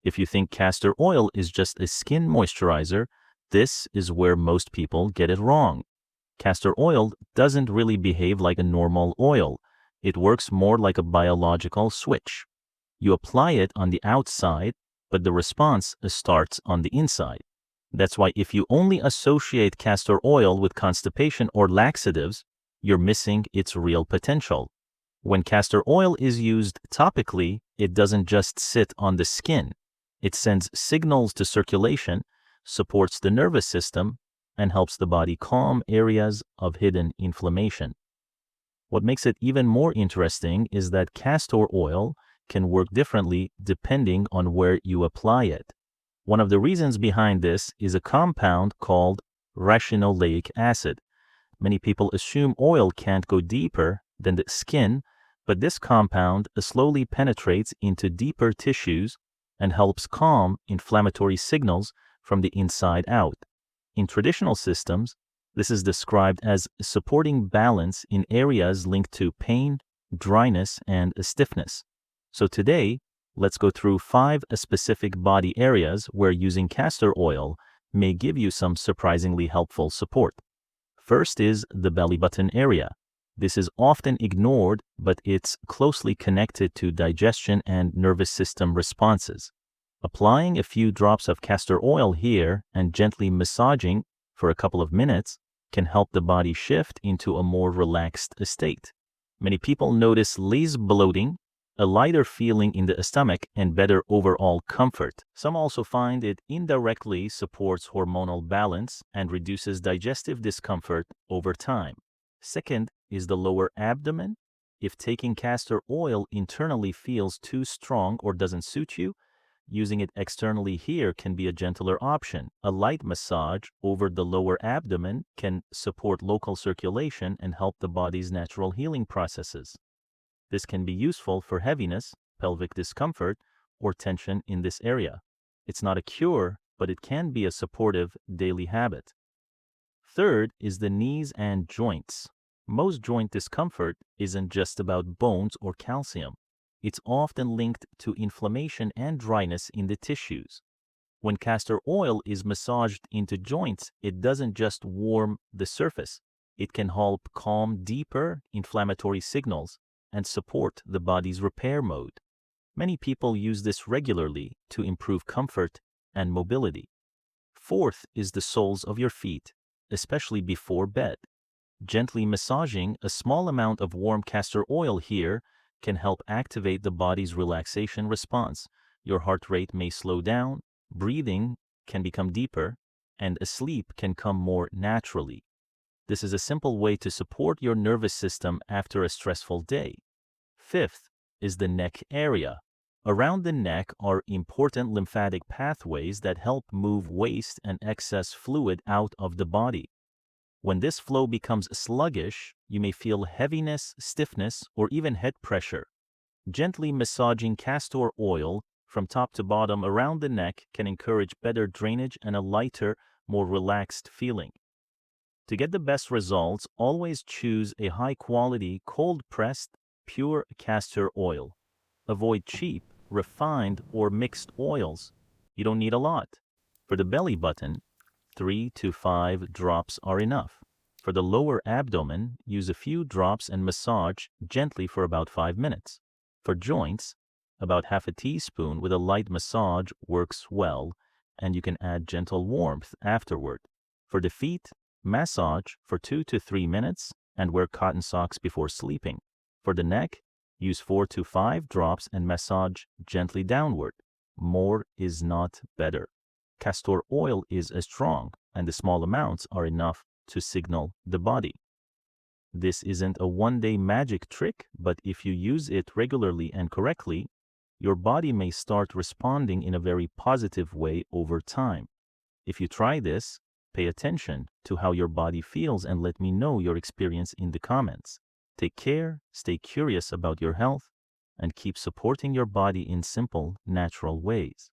If you think castor oil is just a skin moisturizer, this is where most people get it wrong. Castor oil doesn't really behave like a normal oil. It works more like a biological switch. You apply it on the outside, but the response starts on the inside. That's why if you only associate castor oil with constipation or laxatives, you're missing its real potential. When castor oil is used topically, it doesn't just sit on the skin. It sends signals to circulation, supports the nervous system, and helps the body calm areas of hidden inflammation. What makes it even more interesting is that castor oil can work differently depending on where you apply it. One of the reasons behind this is a compound called ricinoleic acid. Many people assume oil can't go deeper than the skin, but this compound slowly penetrates into deeper tissues and helps calm inflammatory signals from the inside out. In traditional systems, this is described as supporting balance in areas linked to pain, dryness, and stiffness. So today, let's go through 5 specific body areas where using castor oil may give you some surprisingly helpful support. First is the belly button area. This is often ignored, but it's closely connected to digestion and nervous system responses. Applying a few drops of castor oil here and gently massaging for a couple of minutes can help the body shift into a more relaxed state. Many people notice less bloating, a lighter feeling in the stomach, and better overall comfort. Some also find it indirectly supports hormonal balance and reduces digestive discomfort over time. Second is the lower abdomen. If taking castor oil internally feels too strong or doesn't suit you, using it externally here can be a gentler option. A light massage over the lower abdomen can support local circulation and help the body's natural healing processes. This can be useful for heaviness, pelvic discomfort, or tension in this area. It's not a cure, but it can be a supportive daily habit. Third is the knees and joints. Most joint discomfort isn't just about bones or calcium. It's often linked to inflammation and dryness in the tissues. When castor oil is massaged into joints, it doesn't just warm the surface. It can help calm deeper inflammatory signals and support the body's repair mode. Many people use this regularly to improve comfort and mobility. Fourth is the soles of your feet, especially before bed. Gently massaging a small amount of warm castor oil here can help activate the body's relaxation response. Your heart rate may slow down, breathing can become deeper, and sleep can come more naturally. This is a simple way to support your nervous system after a stressful day. Fifth is the neck area. Around the neck are important lymphatic pathways that help move waste and excess fluid out of the body. When this flow becomes sluggish, you may feel heaviness, stiffness, or even head pressure. Gently massaging castor oil from top to bottom around the neck can encourage better drainage and a lighter, more relaxed feeling. To get the best results, always choose a high-quality, cold-pressed, pure castor oil. Avoid cheap, refined, or mixed oils. You don't need a lot. For the belly button, 3 to 5 drops are enough. For the lower abdomen, use a few drops and massage gently for about 5 minutes. For joints, about half a teaspoon with a light massage works well, and you can add gentle warmth afterward. For the feet, massage for 2 to 3 minutes and wear cotton socks before sleeping. For the neck, use 4 to 5 drops and massage gently downward. More is not better. Castor oil is strong, and the small amounts are enough to signal the body. This isn't a one-day magic trick, but if you use it regularly and correctly, your body may start responding in a very positive way over time. If you try this, pay attention to how your body feels and let me know your experience in the comments. Take care, stay curious about your health, and keep supporting your body in simple, natural ways.